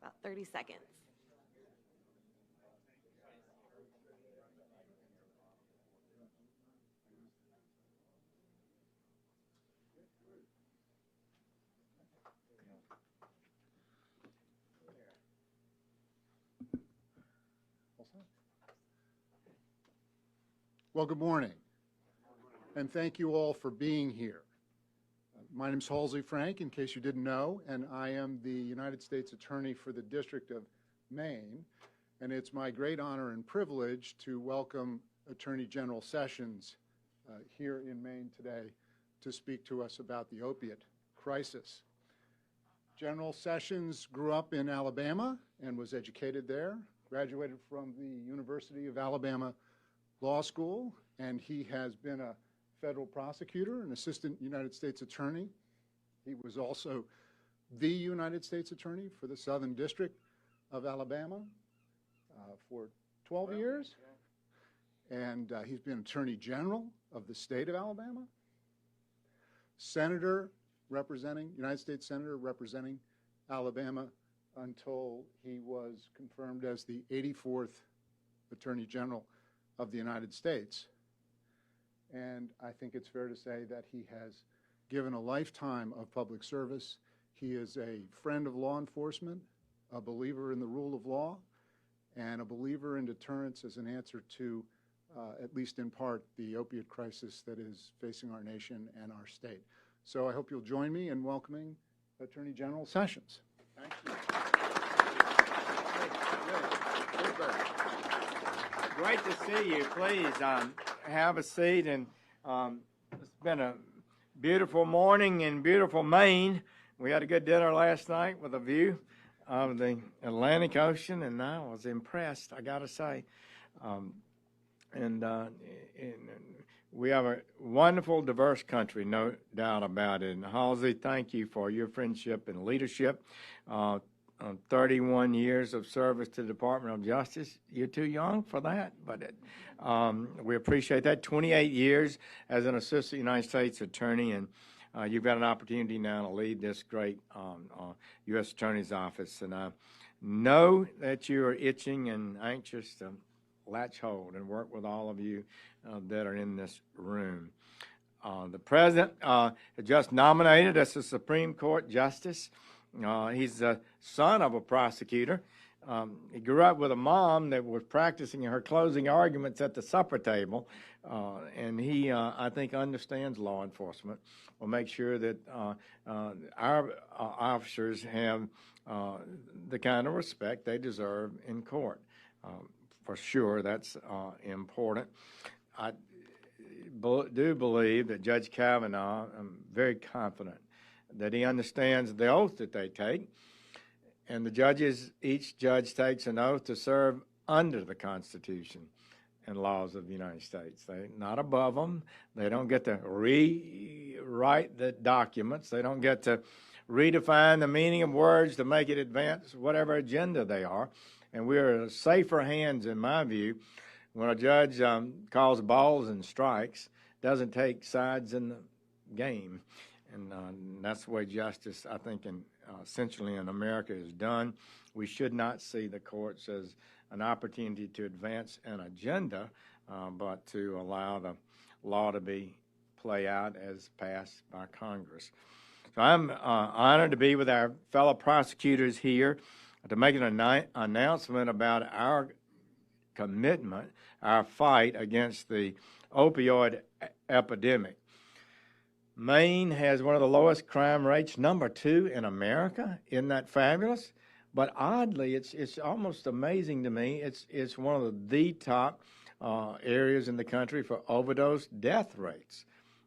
About 30 seconds. Well, good morning, and thank you all for being here. My name is Halsey Frank, in case you didn't know, and I am the United States Attorney for the District of Maine, and it's my great honor and privilege to welcome Attorney General Sessions here in Maine today to speak to us about the opiate crisis. General Sessions grew up in Alabama and was educated there, graduated from the University of Alabama Law School, and he has been a federal prosecutor, an assistant United States attorney. He was also the United States attorney for the Southern District of Alabama for 12 years. And he's been Attorney General of the state of Alabama, United States Senator representing Alabama until he was confirmed as the 84th Attorney General of the United States. And I think it's fair to say that he has given a lifetime of public service. He is a friend of law enforcement, a believer in the rule of law, and a believer in deterrence as an answer to, at least in part, the opiate crisis that is facing our nation and our state. So I hope you'll join me in welcoming Attorney General Sessions. Thank you. Great to see you. Please have a seat. And it's been a beautiful morning in beautiful Maine. We had a good dinner last night with a view of the Atlantic Ocean, and I was impressed, I got to say. And we have a wonderful, diverse country, no doubt about it. And Halsey, thank you for your friendship and leadership. 31 years of service to the Department of Justice. You're too young for that, but we appreciate that. 28 years as an assistant United States attorney, and you've got an opportunity now to lead this great U.S. Attorney's Office. And I know that you are itching and anxious to latch hold and work with all of you that are in this room. The President just nominated as a Supreme Court Justice. He's the son of a prosecutor. He grew up with a mom that was practicing her closing arguments at the supper table, and he, I think, understands law enforcement. We'll make sure that our officers have the kind of respect they deserve in court. For sure, that's important. I do believe that Judge Kavanaugh, I'm very confident that he understands the oath that they take. And the judges, each judge takes an oath to serve under the Constitution and laws of the United States. They're not above them. They don't get to rewrite the documents. They don't get to redefine the meaning of words to make it advance whatever agenda they are. And we're in safer hands, in my view, when a judge calls balls and strikes, doesn't take sides in the game. And that's the way justice, I think, essentially in America is done. We should not see the courts as an opportunity to advance an agenda, but to allow the law to play out as passed by Congress. So I'm honored to be with our fellow prosecutors here to make an announcement about our commitment, our fight against the opioid epidemic. Maine has one of the lowest crime rates, #2 in America. Isn't that fabulous? But oddly, it's almost amazing to me. It's one of the top areas in the country for overdose death rates.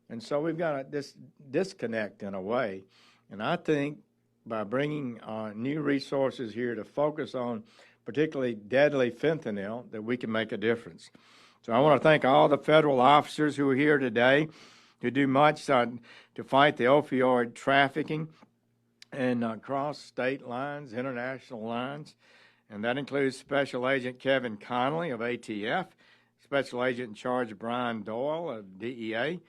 And so we've got this disconnect in a way. And I think by bringing new resources here to focus on particularly deadly fentanyl, that we can make a difference. So I want to thank all the federal officers who are here today who do much to fight the opioid trafficking and across state lines, international lines. And that includes Special Agent Kevin Connolly of ATF, Special Agent in Charge Brian Doyle of DEA,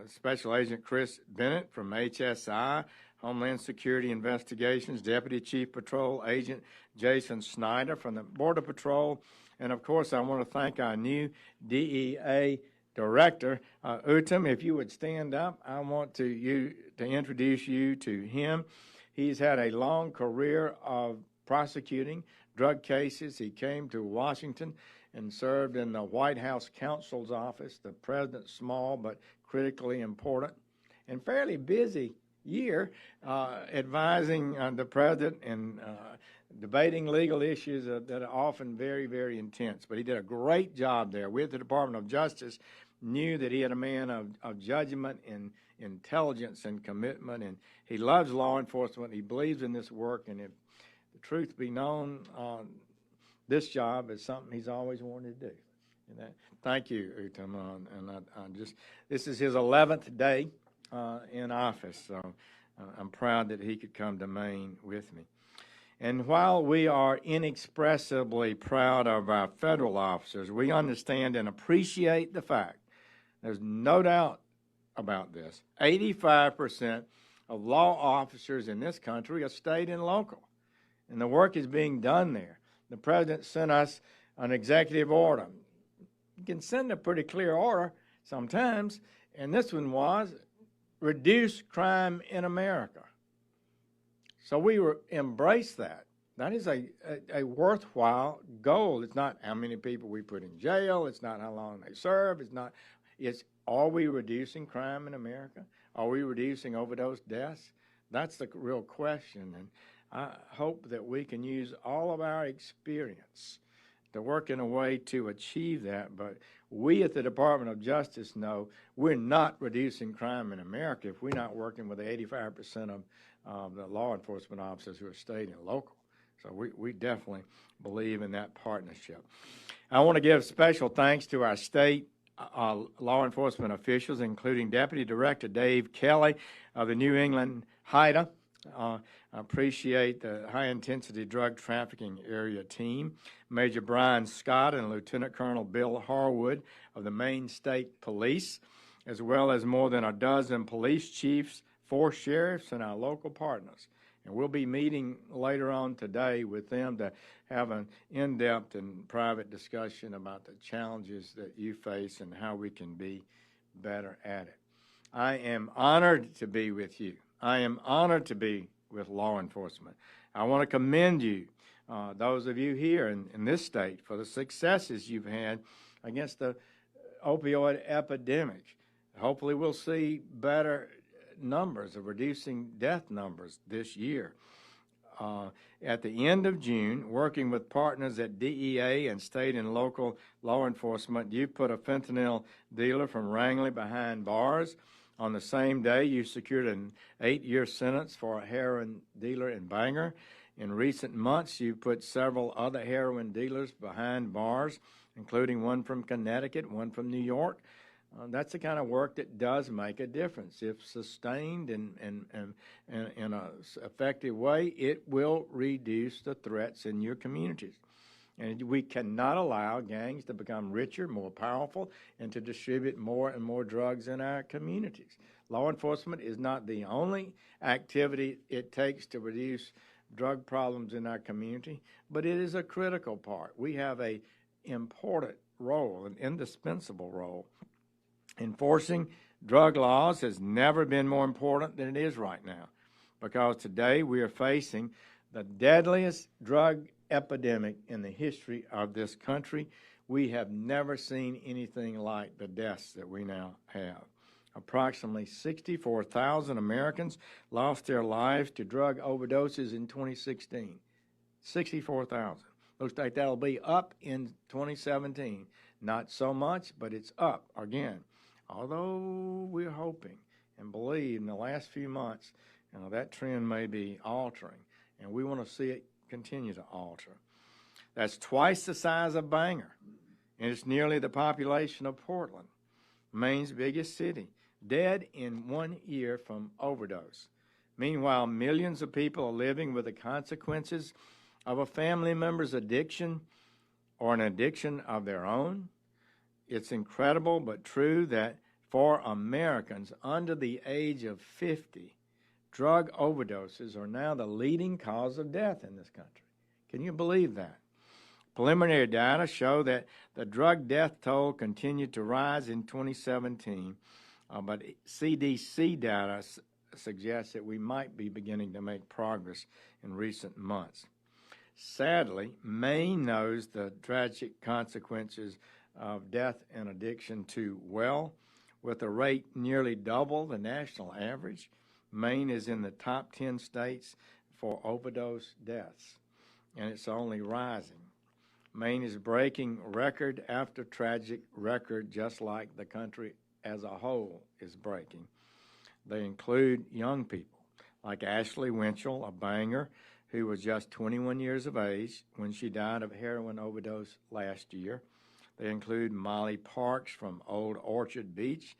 Special Agent Chris Bennett from HSI, Homeland Security Investigations, Deputy Chief Patrol Agent Jason Snyder from the Border Patrol, and of course I want to thank our new DEA Director, Utam. If you would stand up, I want to introduce you to him. He's had a long career of prosecuting drug cases. He came to Washington and served in the White House counsel's office, the president's small but critically important and fairly busy year advising the president and debating legal issues that are often very, very intense. But he did a great job there. We at the Department of Justice knew that he had a man of judgment and intelligence and commitment, and he loves law enforcement. He believes in this work, and if the truth be known, this job is something he's always wanted to do. And thank you, Utam. This is his 11th day in office, so I'm proud that he could come to Maine with me. And while we are inexpressibly proud of our federal officers, we understand and appreciate the fact, there's no doubt about this, 85% of law officers in this country are state and local, and the work is being done there. The president sent us an executive order. You can send a pretty clear order sometimes, and this one was reduce crime in America. So we embrace that. That is a worthwhile goal. It's not how many people we put in jail. It's not how long they serve. It's are we reducing crime in America? Are we reducing overdose deaths? That's the real question. And I hope that we can use all of our experience to work in a way to achieve that. But we at the Department of Justice know we're not reducing crime in America if we're not working with the 85% of the law enforcement officers who are state and local. So we definitely believe in that partnership. I want to give special thanks to our state law enforcement officials, including Deputy Director Dave Kelly of the New England HIDA. I appreciate the high-intensity drug trafficking area team, Major Brian Scott and Lieutenant Colonel Bill Harwood of the Maine State Police, as well as more than a dozen police chiefs, 4 sheriffs, and our local partners. And we'll be meeting later on today with them to have an in-depth and private discussion about the challenges that you face and how we can be better at it. I am honored to be with you. I am honored to be with law enforcement. I want to commend you, those of you here in this state, for the successes you've had against the opioid epidemic. Hopefully we'll see better numbers of reducing death numbers this year. At the end of June, working with partners at DEA and state and local law enforcement, you put a fentanyl dealer from Rangeley behind bars. On the same day, you secured an 8-year sentence for a heroin dealer in Bangor. In recent months, you put several other heroin dealers behind bars, including one from Connecticut, one from New York. That's the kind of work that does make a difference. If sustained in an effective way, it will reduce the threats in your communities. And we cannot allow gangs to become richer, more powerful, and to distribute more and more drugs in our communities. Law enforcement is not the only activity it takes to reduce drug problems in our community, but it is a critical part. We have an important role, an indispensable role. Enforcing drug laws has never been more important than it is right now, because today we are facing the deadliest drug epidemic in the history of this country. We have never seen anything like the deaths that we now have. Approximately 64,000 Americans lost their lives to drug overdoses in 2016. 64,000. Looks like that'll be up in 2017. Not so much, but it's up again. Although we're hoping and believe in the last few months, that trend may be altering, and we want to see it continue to alter. That's twice the size of Bangor, and it's nearly the population of Portland, Maine's biggest city, dead in 1 year from overdose. Meanwhile, millions of people are living with the consequences of a family member's addiction or an addiction of their own. It's incredible but true that for Americans under the age of 50, drug overdoses are now the leading cause of death in this country. Can you believe that? Preliminary data show that the drug death toll continued to rise in 2017, but CDC data suggests that we might be beginning to make progress in recent months. Sadly, Maine knows the tragic consequences of death and addiction too well. With a rate nearly double the national average, Maine is in the top 10 states for overdose deaths, and it's only rising. Maine is breaking record after tragic record, just like the country as a whole is breaking. They include young people like Ashley Winchell, a Bangor, who was just 21 years of age when she died of heroin overdose last year. They include Molly Parks from Old Orchard Beach.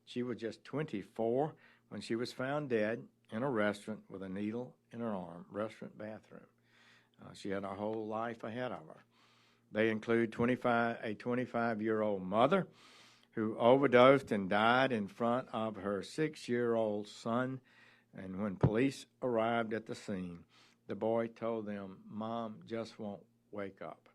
She was just 24 when she was found dead in a restaurant with a needle in her arm, restaurant bathroom. She had her whole life ahead of her. They include a 25-year-old mother who overdosed and died in front of her 6-year-old son. And when police arrived at the scene, the boy told them, "Mom just won't wake up."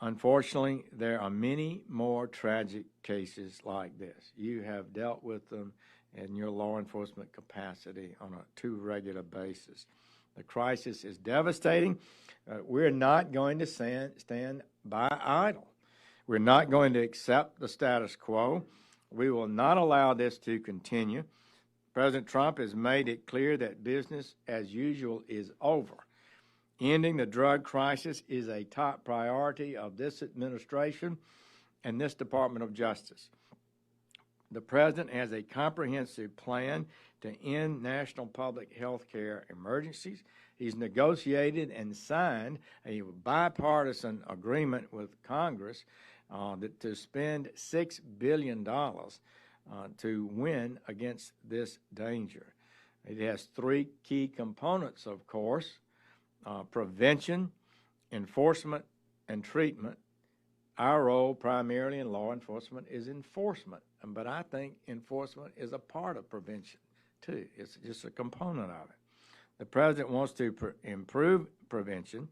Unfortunately, there are many more tragic cases like this. You have dealt with them in your law enforcement capacity on a too regular basis. The crisis is devastating. We're not going to stand by idle. We're not going to accept the status quo. We will not allow this to continue. President Trump has made it clear that business as usual is over. Ending the drug crisis is a top priority of this administration and this Department of Justice. The President has a comprehensive plan to end national public health care emergencies. He's negotiated and signed a bipartisan agreement with Congress to spend $6 billion to win against this danger. It has three key components, of course: prevention, enforcement, and treatment. Our role primarily in law enforcement is enforcement, but I think enforcement is a part of prevention too. It's just a component of it. The President wants to improve prevention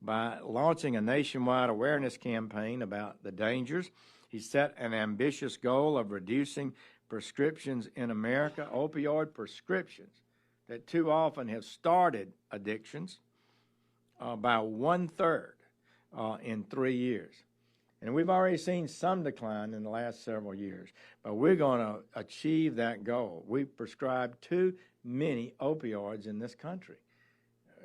by launching a nationwide awareness campaign about the dangers. He set an ambitious goal of reducing prescriptions in America, opioid prescriptions that too often have started addictions, by 1/3 in 3 years. And we've already seen some decline in the last several years, but we're going to achieve that goal. We prescribe too many opioids in this country.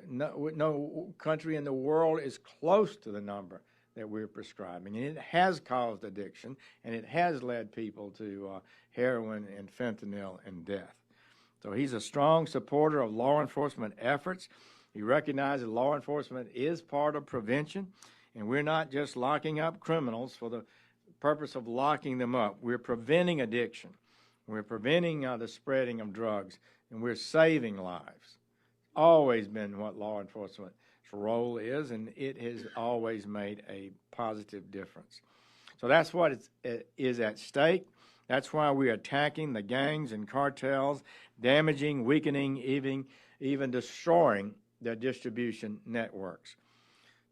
No country in the world is close to the number that we're prescribing, and it has caused addiction, and it has led people to heroin and fentanyl and death. So he's a strong supporter of law enforcement efforts. He recognizes law enforcement is part of prevention, and we're not just locking up criminals for the purpose of locking them up. We're preventing addiction. We're preventing the spreading of drugs, and we're saving lives. Always been what law enforcement's role is, and it has always made a positive difference. So that's what is at stake. That's why we're attacking the gangs and cartels, damaging, weakening, even destroying their distribution networks.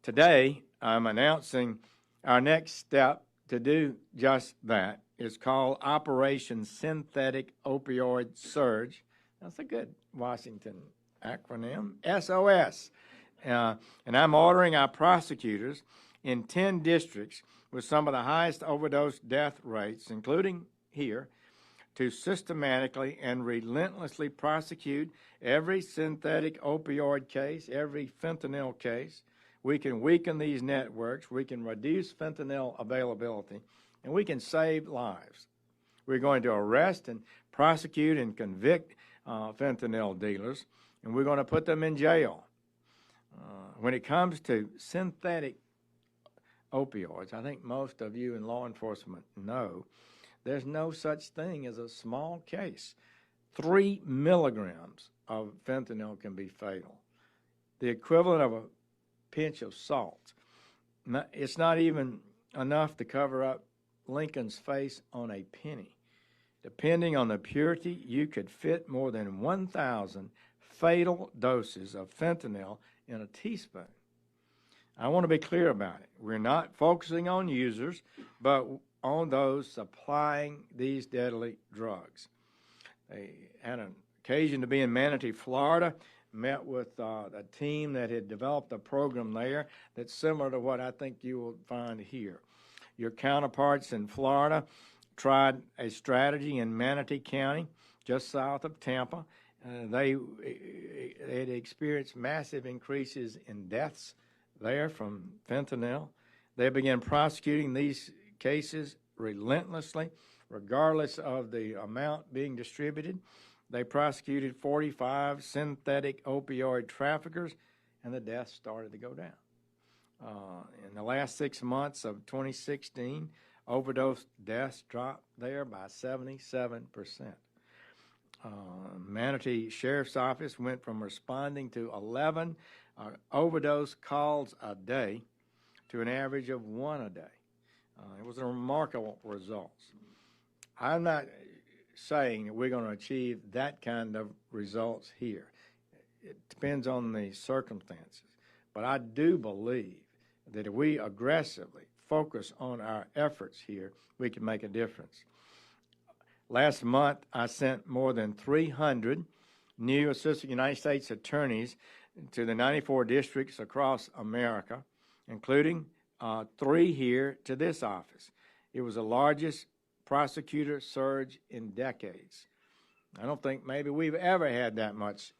Today, I'm announcing our next step to do just that. It's called Operation Synthetic Opioid Surge. That's a good Washington acronym, SOS. And I'm ordering our prosecutors in 10 districts with some of the highest overdose death rates, including here, to systematically and relentlessly prosecute every synthetic opioid case, every fentanyl case. We can weaken these networks, we can reduce fentanyl availability, and we can save lives. We're going to arrest and prosecute and convict fentanyl dealers, and we're going to put them in jail. When it comes to synthetic opioids, I think most of you in law enforcement know there's no such thing as a small case. 3 milligrams of fentanyl can be fatal, the equivalent of a pinch of salt. It's not even enough to cover up Lincoln's face on a penny. Depending on the purity, you could fit more than 1,000 fatal doses of fentanyl in a teaspoon. I want to be clear about it. We're not focusing on users, but on those supplying these deadly drugs. They had an occasion to be in Manatee, Florida, met with a team that had developed a program there that's similar to what I think you will find here. Your counterparts in Florida tried a strategy in Manatee County, just south of Tampa. They had experienced massive increases in deaths there from fentanyl. They began prosecuting these cases relentlessly, regardless of the amount being distributed. They prosecuted 45 synthetic opioid traffickers, and the deaths started to go down. In the last 6 months of 2016, overdose deaths dropped there by 77%. Manatee Sheriff's Office went from responding to 11 overdose calls a day to an average of 1 a day. It was a remarkable result. I'm not saying that we're going to achieve that kind of results here. It depends on the circumstances. But I do believe that if we aggressively focus on our efforts here, we can make a difference. Last month, I sent more than 300 new assistant United States attorneys to the 94 districts across America, including 3 here to this office. It was the largest prosecutor surge in decades. I don't think maybe we've ever had that much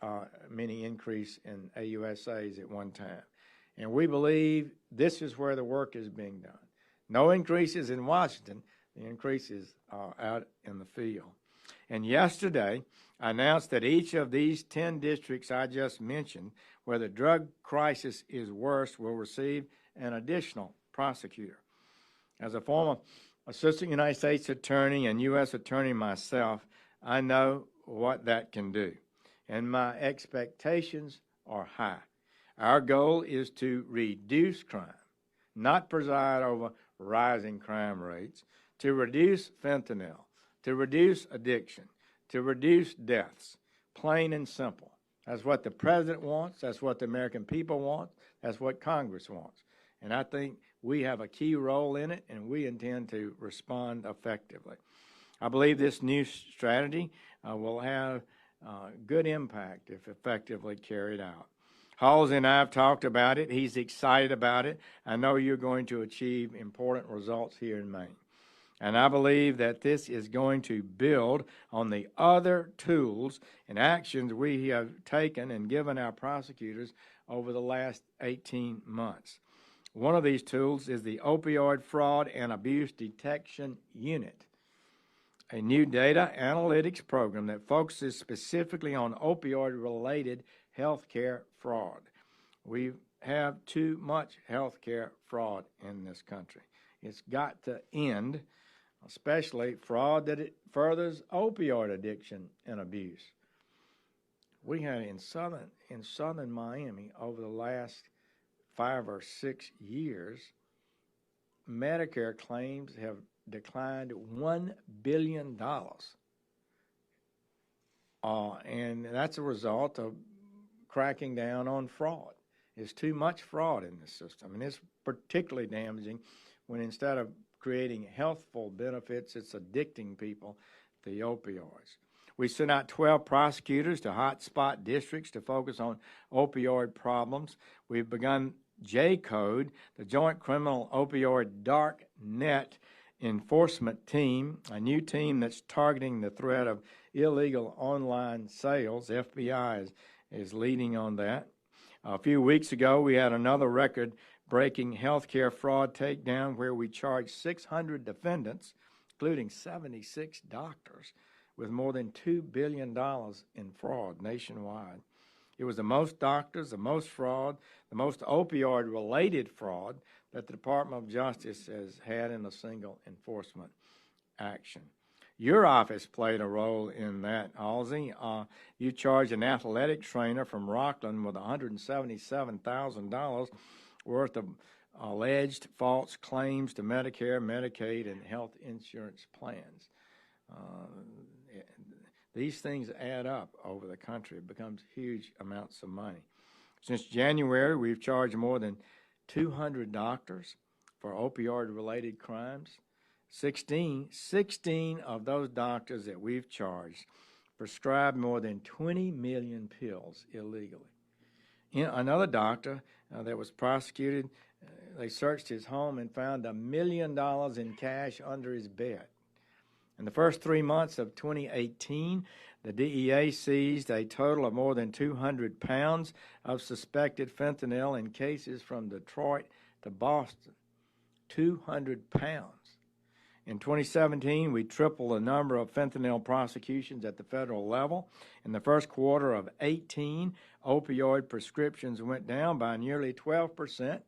many increase in AUSAs at one time. And we believe this is where the work is being done. No increases in Washington, the increases are out in the field. And yesterday, I announced that each of these 10 districts I just mentioned, where the drug crisis is worse, will receive an additional prosecutor. As a former assistant United States attorney and U.S. attorney myself, I know what that can do, and my expectations are high. Our goal is to reduce crime, not preside over rising crime rates, to reduce fentanyl, to reduce addiction, to reduce deaths, plain and simple. That's what the president wants, that's what the American people want, that's what Congress wants. And I think we have a key role in it, and we intend to respond effectively. I believe this new strategy will have good impact if effectively carried out. Halsey and I have talked about it. He's excited about it. I know you're going to achieve important results here in Maine. And I believe that this is going to build on the other tools and actions we have taken and given our prosecutors over the last 18 months. One of these tools is the Opioid Fraud and Abuse Detection Unit, a new data analytics program that focuses specifically on opioid-related healthcare fraud. We have too much healthcare fraud in this country. It's got to end, especially fraud that it furthers opioid addiction and abuse. We had in southern Miami over the last 5 or 6 years, Medicare claims have declined $1 billion. And that's a result of cracking down on fraud. There's too much fraud in the system, and it's particularly damaging when instead of creating healthful benefits, it's addicting people to the opioids. We sent out 12 prosecutors to hotspot districts to focus on opioid problems. We've begun J-Code, the Joint Criminal Opioid Dark Net Enforcement Team, a new team that's targeting the threat of illegal online sales. FBI is leading on that. A few weeks ago, we had another record-breaking healthcare fraud takedown where we charged 600 defendants, including 76 doctors, with more than $2 billion in fraud nationwide. It was the most doctors, the most fraud, the most opioid-related fraud that the Department of Justice has had in a single enforcement action. Your office played a role in that, Halsey. You charged an athletic trainer from Rockland with $177,000 worth of alleged false claims to Medicare, Medicaid, and health insurance plans. These things add up over the country. It becomes huge amounts of money. Since January, we've charged more than 200 doctors for opioid-related crimes. 16 of those doctors that we've charged prescribed more than 20 million pills illegally. Another doctor that was prosecuted, they searched his home and found $1 million in cash under his bed. In the first 3 months of 2018, the DEA seized a total of more than 200 pounds of suspected fentanyl in cases from Detroit to Boston. 200 pounds. In 2017, we tripled the number of fentanyl prosecutions at the federal level. In the first quarter of 2018, opioid prescriptions went down by nearly 12%.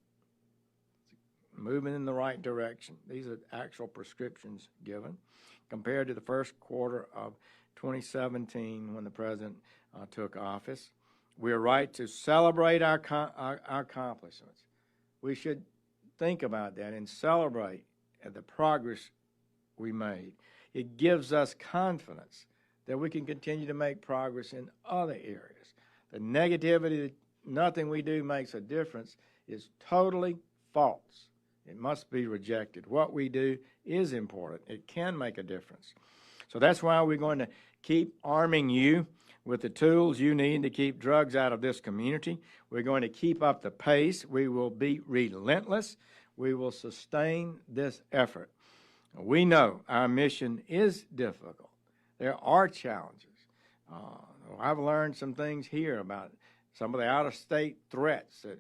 Moving in the right direction. These are actual prescriptions given compared to the first quarter of 2017 when the president took office. We are right to celebrate our accomplishments. We should think about that and celebrate the progress we made. It gives us confidence that we can continue to make progress in other areas. The negativity that nothing we do makes a difference is totally false. It must be rejected. What we do is important. It can make a difference. So that's why we're going to keep arming you with the tools you need to keep drugs out of this community. We're going to keep up the pace. We will be relentless. We will sustain this effort. We know our mission is difficult. There are challenges. I've learned some things here about some of the out-of-state threats that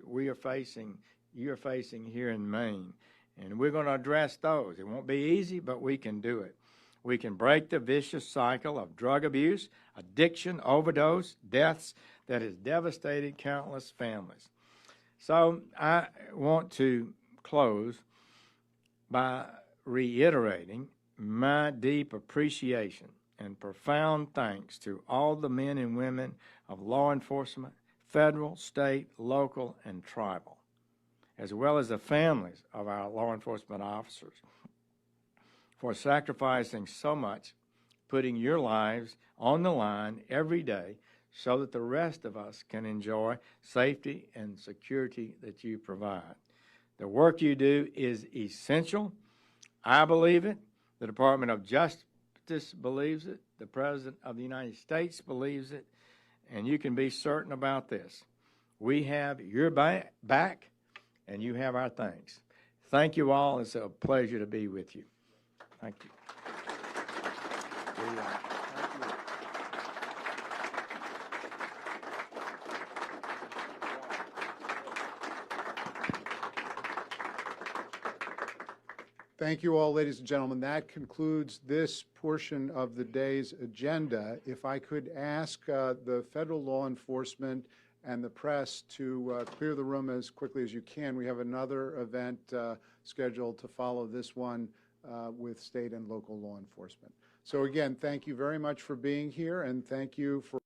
you're facing here in Maine, and we're going to address those. It won't be easy, but we can do it. We can break the vicious cycle of drug abuse, addiction, overdose, deaths that has devastated countless families. So I want to close by reiterating my deep appreciation and profound thanks to all the men and women of law enforcement, federal, state, local, and tribal, as well as the families of our law enforcement officers, for sacrificing so much, putting your lives on the line every day so that the rest of us can enjoy safety and security that you provide. The work you do is essential. I believe it. The Department of Justice believes it. The President of the United States believes it. And you can be certain about this. We have your back, and you have our thanks. Thank you all. It's a pleasure to be with you. Thank you. Thank you all, ladies and gentlemen. That concludes this portion of the day's agenda. If I could ask the federal law enforcement and the press to clear the room as quickly as you can. We have another event scheduled to follow this one with state and local law enforcement. So again, thank you very much for being here, and thank you for